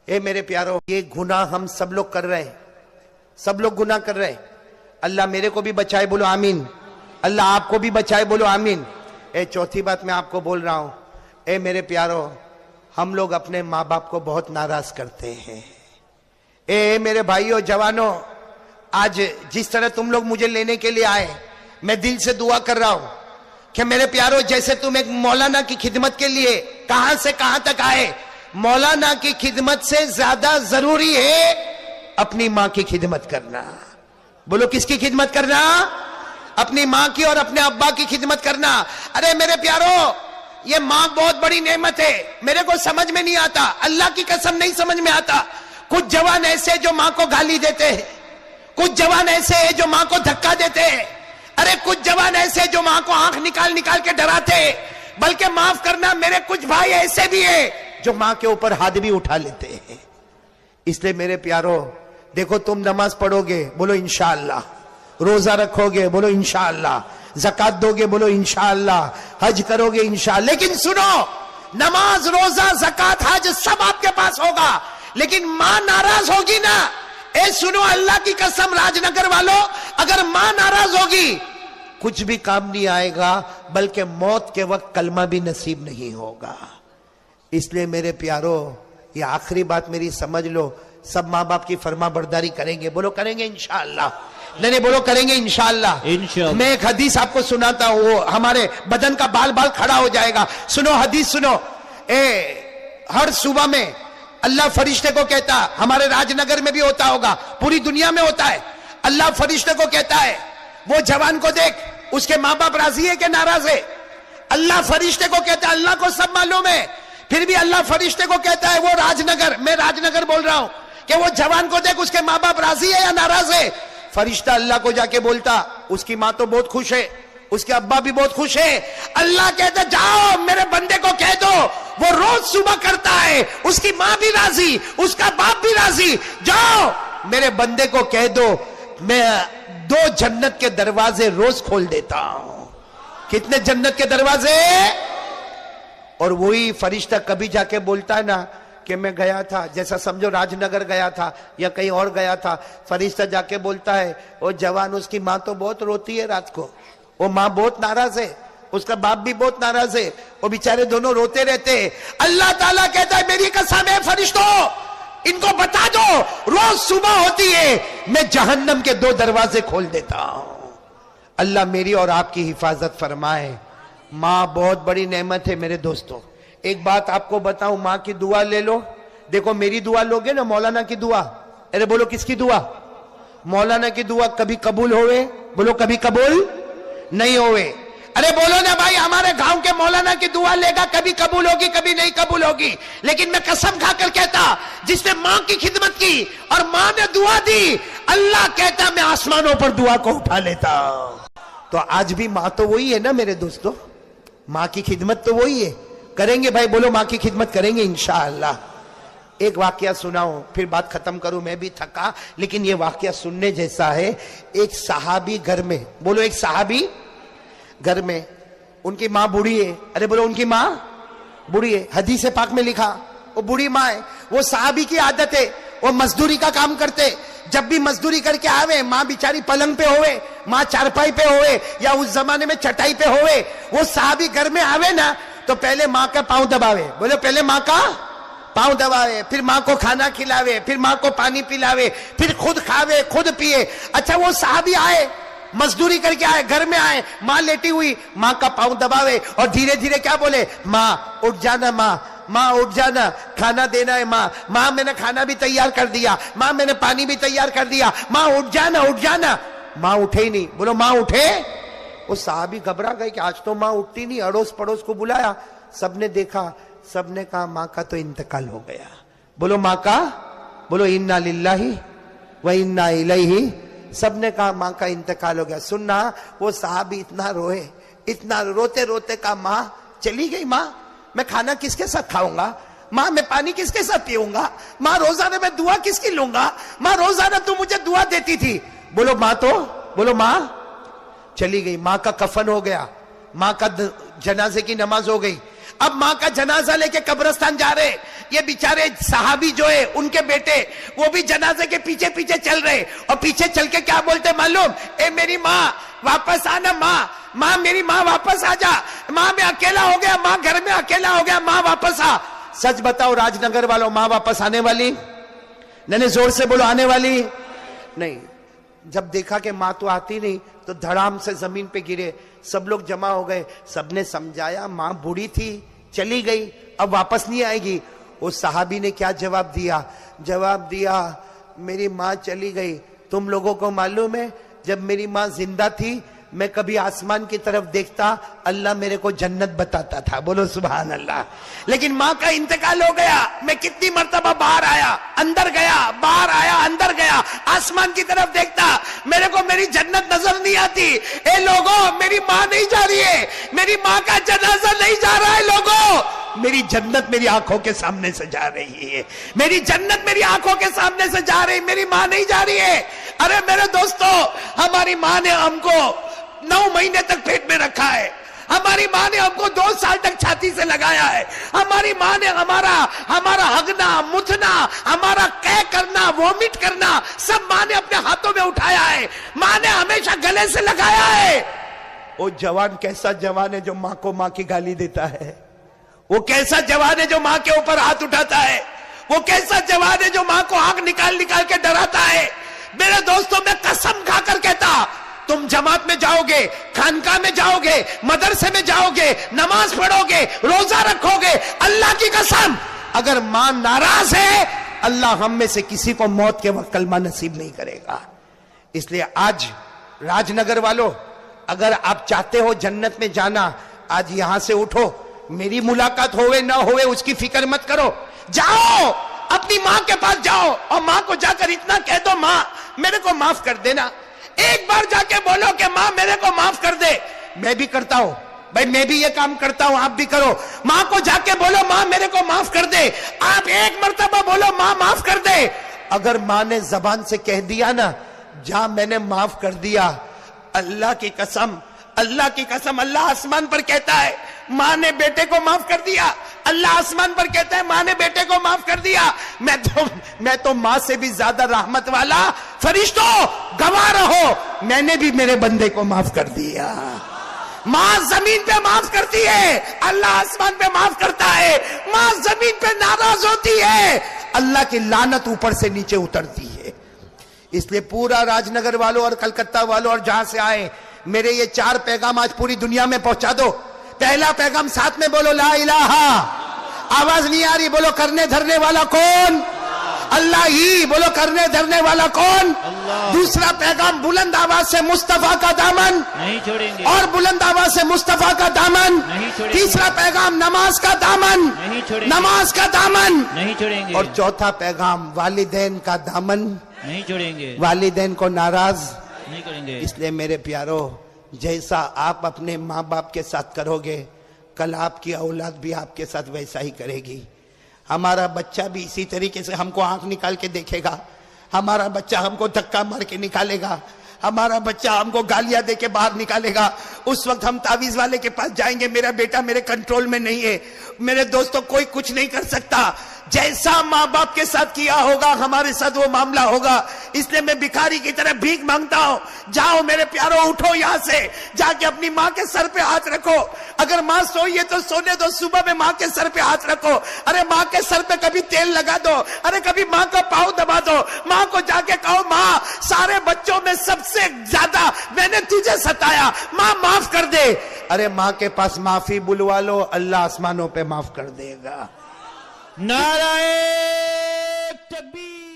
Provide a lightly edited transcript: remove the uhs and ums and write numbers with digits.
اے میرے پیارو، یہ گناہ ہم سب لوگ کر رہے ہیں، سب لوگ گناہ کر رہے ہیں۔ اللہ میرے کو بھی بچائے، بولو آمین۔ اللہ آپ کو بھی بچائے، بولو آمین۔ اے چوتھی بات میں آپ کو بول رہا ہوں، اے میرے پیارو، ہم لوگ اپنے ماں باپ کو بہت ناراض کرتے ہیں۔ اے میرے بھائیوں جوانوں، آج جس طرح تم لوگ مجھے لینے کے لیے آئے، میں دل سے دعا کر رہا ہوں کہ میرے پیارو، جیسے تم ایک مولانا کی خدمت کے لیے کہاں سے کہاں تک آئے، مولانا کی خدمت سے زیادہ ضروری ہے اپنی ماں کی خدمت کرنا۔ بولو کس کی خدمت کرنا؟ اپنی ماں کی اور اپنے ابا کی خدمت کرنا۔ ارے میرے پیارو، یہ ماں بہت بڑی نعمت ہے، میرے کو سمجھ میں نہیں آتا، اللہ کی قسم نہیں سمجھ میں آتا۔ کچھ جوان ایسے جو ماں کو گالی دیتے ہیں، کچھ جوان ایسے ہیں جو ماں کو دھکا دیتے ہیں، ارے کچھ جوان ایسے جو ماں کو آنکھ نکال نکال کے ڈراتے ہیں، بلکہ معاف کرنا میرے کچھ بھائی ایسے بھی ہیں جو ماں کے اوپر ہاتھ بھی اٹھا لیتے ہیں۔ اس لیے میرے پیارو دیکھو، تم نماز پڑھو گے، بولو انشاءاللہ، روزہ رکھو گے، بولو انشاءاللہ، زکات دو گے، بولو انشاءاللہ، حج کرو گے انشاءاللہ، لیکن سنو، نماز، روزہ، زکات، حج سب آپ کے پاس ہوگا، لیکن ماں ناراض ہوگی نا، اے سنو اللہ کی قسم راج نگر والوں، اگر ماں ناراض ہوگی کچھ بھی کام نہیں آئے گا، بلکہ موت کے وقت کلمہ بھی نصیب نہیں ہوگا۔ اس لیے میرے پیارو، یہ آخری بات میری سمجھ لو، سب ماں باپ کی فرما برداری کریں گے، بولو کریں گے انشاءاللہ، نہیں بولو کریں گے انشاءاللہ۔ میں ایک حدیث آپ کو سناتا ہوں، وہ ہمارے بدن کا بال بال کھڑا ہو جائے گا۔ سنو حدیث سنو۔ ہر صبح میں اللہ فرشتے کو کہتا، ہمارے راج نگر میں بھی ہوتا ہوگا، پوری دنیا میں ہوتا ہے، اللہ فرشتے کو کہتا ہے، وہ جوان کو دیکھ، اس کے ماں باپ راضی ہے کہ ناراض ہے؟ اللہ فرشتے کو کہتا ہے، اللہ کو سب معلوم ہے، پھر بھی اللہ فرشتے کو کہتا ہے، وہ راج نگر، میں راج نگر بول رہا ہوں، کہ وہ جوان کو دیکھ، اس کے ماں باپ راضی ہے یا ناراض ہے؟ فرشتہ اللہ کو جا کے بولتا، اس کی ماں تو بہت خوش ہے، اس کے ابا بھی بہت خوش ہے۔ اللہ کہتا، جاؤ میرے بندے کو کہہ دو، وہ روز صبح کرتا ہے، اس کی ماں بھی راضی، اس کا باپ بھی راضی، جاؤ میرے بندے کو کہہ دو، میں 2 جنت کے دروازے روز کھول دیتا ہوں۔ کتنے جنت کے دروازے؟ اور وہی فرشتہ کبھی جا کے بولتا ہے نا کہ میں گیا تھا، جیسا سمجھو راج نگر گیا تھا یا کہیں اور گیا تھا، فرشتہ جا کے بولتا ہے، وہ جوان، اس کی ماں تو بہت روتی ہے رات کو، وہ ماں بہت ناراض ہے، اس کا باپ بھی بہت ناراض ہے، وہ بیچارے دونوں روتے رہتے ہیں۔ اللہ تعالیٰ کہتا ہے، میری قسم ہے فرشتوں، ان کو بتا دو، روز صبح ہوتی ہے میں جہنم کے 2 دروازے کھول دیتا ہوں۔ اللہ میری اور آپ کی حفاظت فرمائے۔ ماں بہت بڑی نعمت ہے میرے دوستوں۔ ایک بات آپ کو بتاؤں، ماں کی دعا لے لو، دیکھو میری دعا لوگے نا، مولانا کی دعا، ارے بولو کس کی دعا؟ مولانا کی دعا کبھی قبول ہوئے؟ بولو کبھی قبول نہیں ہوئے۔ ارے بولو نا بھائی، ہمارے گاؤں کے مولانا کی دعا لے گا، کبھی قبول ہوگی کبھی نہیں قبول ہوگی، لیکن میں قسم کھا کر کہتا، جس نے ماں کی خدمت کی اور ماں نے دعا دی، اللہ کہتا میں آسمانوں پر دعا کو اٹھا لیتا۔ تو آج بھی ماں تو وہی ہے نا میرے دوستو، ماں کی خدمت تو وہی ہے، کریں گے بھائی، بولو ماں کی خدمت کریں گے انشاءاللہ۔ ایک واقعہ سناؤں پھر بات ختم کروں، میں بھی تھکا، لیکن یہ واقعہ سننے جیسا ہے۔ ایک صحابی گھر میں، بولو ایک صحابی گھر میں، ان کی ماں بوڑھی ہے، ارے بولو ان کی ماں بوڑھی ہے، حدیث پاک میں لکھا، وہ بوڑھی ماں ہے، وہ صحابی کی عادت ہے، وہ مزدوری کا کام کرتے، جب بھی مزدوری کر کے آوے، ماں بیچاری پلنگ پہ ہوئے، ماں چارپائی پہ ہوئے، یا اس زمانے میں چٹائی پہ ہوئے، وہ صحابی گھر میں آوے نا تو پہلے ماں کا پاؤں دباوے، بولے پہلے ماں کا پاؤں دباوے، پھر ماں کو کھانا کھلاوے، پھر ماں کو پانی پلاوے، پھر خود کھاوے خود پیے۔ اچھا وہ صحابی آئے، مزدوری کر کے آئے، گھر میں آئے، ماں لیٹی ہوئی، ماں کا پاؤں دباوے اور دھیرے دھیرے کیا بولے، ماں اٹھ جانا، ماں اٹھ جانا، کھانا دینا ہے، ماں میں نے کھانا بھی تیار کر دیا، ماں میں نے پانی بھی تیار کر دیا، ماں اٹھ جانا۔ ماں اٹھے ہی نہیں، بولو ماں اٹھے۔ وہ صحابی گھبرا گئے کہ آج تو ماں اٹھتی نہیں، اڑوس پڑوس کو بلایا، سب نے دیکھا، سب نے کہا ماں کا تو انتقال ہو گیا۔ بولو ماں کا، بولو انا للہ و انا الیہ، سب نے کہا ماں کا انتقال ہو گیا۔ سننا، وہ صحابی اتنا روئے، اتنا روتے روتے کہا ماں چلی گئی، ماں میں کھانا کس کے ساتھ کھاؤں گا، ماں میں پانی کس کے ساتھ پیوں گا، ماں روزانہ میں دعا کس کی لوں گا، ماں روزانہ تو مجھے دعا دیتی تھی۔ بولو ماں تو، بولو ماں چلی گئی، ماں کا کفن ہو گیا، ماں کا جنازے کی نماز ہو گئی۔ اب ماں کا جنازہ لے کے قبرستان جا رہے. یہ بیچارے صحابی جو ہے ان کے بیٹے وہ بھی جنازے کے پیچھے پیچھے چل رہے, اور پیچھے چل کے کیا بولتے معلوم؟ اے میری ماں واپس آنا, ماں میری ماں واپس آ جا, ماں میں اکیلا ہو گیا, ماں گھر میں اکیلا ہو گیا, ماں واپس آ. سچ بتاؤ راج نگر والوں, ماں واپس آنے والی؟ نہیں, زور سے بولو, آنے والی نہیں. جب دیکھا کہ ماں تو آتی نہیں تو دھڑام سے زمین پہ گرے. سب لوگ جمع ہو گئے, سب نے سمجھایا ماں بوڑھی تھی چلی گئی اب واپس نہیں آئے گی. اس صحابی نے کیا جواب دیا؟ جواب دیا میری ماں چلی گئی. تم لوگوں کو معلوم ہے جب میری ماں زندہ تھی میں کبھی آسمان کی طرف دیکھتا اللہ میرے کو جنت بتاتا تھا. بولو سبحان اللہ. لیکن ماں کا انتقال ہو گیا, میں کتنی مرتبہ باہر آیا اندر گیا, باہر آیا اندر گیا, آسمان کی طرف دیکھتا, میرے کو میری جنت نظر نہیں آتی. اے لوگوں میری ماں نہیں جا رہی ہے, میری ماں کا جنازہ نہیں جا رہا ہے. لوگوں میری جنت میری آنکھوں کے سامنے سے جا رہی ہے, میری جنت میری آنکھوں کے سامنے سے جا رہی, میری ماں نہیں جا رہی ہے. ارے میرے دوستو, ہماری ماں نے ہم کو 9 مہینے تک پیٹ میں رکھا ہے, ہماری ماں نے ہم کو 2 سال تک چھاتی سے لگایا ہے, ہماری ماں نے ہمارا ہگنا متنا, ہمارا قے کرنا وومٹ کرنا سب ماں نے اپنے ہاتھوں میں اٹھایا ہے, ماں نے ہمیشہ گلے سے لگایا ہے. وہ جوان کیسا جوان ہے جو ماں کو ماں کی گالی دیتا ہے؟ وہ کیسا جوان ہے جو ماں کے اوپر ہاتھ اٹھاتا ہے؟ وہ کیسا جوان ہے جو ماں کو آنکھ نکال نکال کے ڈراتا ہے؟ میرے دوستوں میں قسم کھا کر کہتا, تم جماعت میں جاؤ گے, خانقاہ میں جاؤ گے, مدرسے میں جاؤ گے, نماز پڑھو گے, روزہ رکھو گے, اللہ کی قسم اگر ماں ناراض ہے اللہ ہم میں سے کسی کو موت کے وقت کلمہ نصیب نہیں کرے گا. اس لیے آج راج نگر والوں اگر آپ چاہتے ہو جنت میں جانا, آج یہاں سے اٹھو, میری ملاقات ہوئے نہ ہوئے اس کی فکر مت کرو, جاؤ اپنی ماں کے پاس جاؤ اور ماں کو جا کر اتنا کہہ دو ماں میرے کو معاف کر دینا. ایک بار جا کے بولو کہ ماں میرے کو معاف کر دے. میں بھی کرتا ہوں بھائی, میں بھی یہ کام کرتا ہوں, آپ بھی کرو. ماں کو جا کے بولو ماں میرے کو معاف کر دے. آپ ایک مرتبہ بولو ماں معاف کر دے. اگر ماں نے زبان سے کہہ دیا نا جہاں میں نے معاف کر دیا, اللہ کی قسم اللہ آسمان پر کہتا ہے ماں نے بیٹے کو معاف کر دیا. اللہ آسمان پر کہتا ہے ماں نے بیٹے کو معاف کر دیا. میں تو ماں سے بھی زیادہ رحمت والا. فرشتوں گواہ رہو, میں نے بھی میرے بندے کو معاف کر دیا. ماں زمین پہ معاف کرتی ہے, اللہ آسمان پہ معاف کرتا ہے. ماں زمین پہ ناراض ہوتی ہے, اللہ کی لعنت اوپر سے نیچے اترتی ہے. اس لیے پورا راج نگر والوں اور کلکتہ والوں اور جہاں سے آئے, میرے یہ 4 پیغام آج پوری دنیا میں پہنچا دو. پہلا پیغام ساتھ میں بولو لا الہ. آواز نہیں آ رہی, بولو کرنے دھرنے والا کون؟ اللہ ہی. بولو کرنے دھرنے والا کون؟ اللہ. دوسرا پیغام بلند آواز سے مصطفیٰ کا دامن نہیں چھوڑیں گے, اور بلند آواز سے مصطفیٰ کا دامن نہیں چھوڑیں گے. تیسرا پیغام نماز کا دامن نہیں چھوڑیں گے, نماز کا دامن نہیں چھوڑیں گے. اور چوتھا پیغام والدین کا دامن نہیں چھوڑیں گے, والدین کو ناراض نہیں کریں گے. اس لیے میرے پیارو, جیسا آپ اپنے ماں باپ کے ساتھ کرو گے کل آپ کی اولاد بھی آپ کے ساتھ ویسا ہی کرے گی. ہمارا بچہ بھی اسی طریقے سے ہم کو آنکھ نکال کے دیکھے گا, ہمارا بچہ ہم کو دھکا مار کے نکالے گا, ہمارا بچہ ہم کو گالیاں دے کے باہر نکالے گا. اس وقت ہم تعویذ والے کے پاس جائیں گے, میرا بیٹا میرے کنٹرول میں نہیں ہے. میرے دوستوں کوئی کچھ نہیں کر سکتا. جیسا ماں باپ کے ساتھ کیا ہوگا ہمارے ساتھ وہ معاملہ ہوگا. اس لیے میں بھکاری کی طرح بھیک مانگتا ہوں, جاؤ میرے پیارو, اٹھو یہاں سے, جا کے اپنی ماں کے سر پہ ہاتھ رکھو. اگر ماں سوئی ہے تو سونے دو, صبح میں ماں کے سر پہ ہاتھ رکھو. ارے ماں کے سر پہ کبھی تیل لگا دو, ارے کبھی ماں کا پاؤں دبا دو. ماں کو جا کے کہو ماں سارے بچوں میں سب سے زیادہ میں نے تجھے ستایا, ماں معاف کر دے. ارے ماں کے پاس معافی بلوا لو, اللہ آسمانوں پہ معاف کر دے گا. نعرہ تکبیر.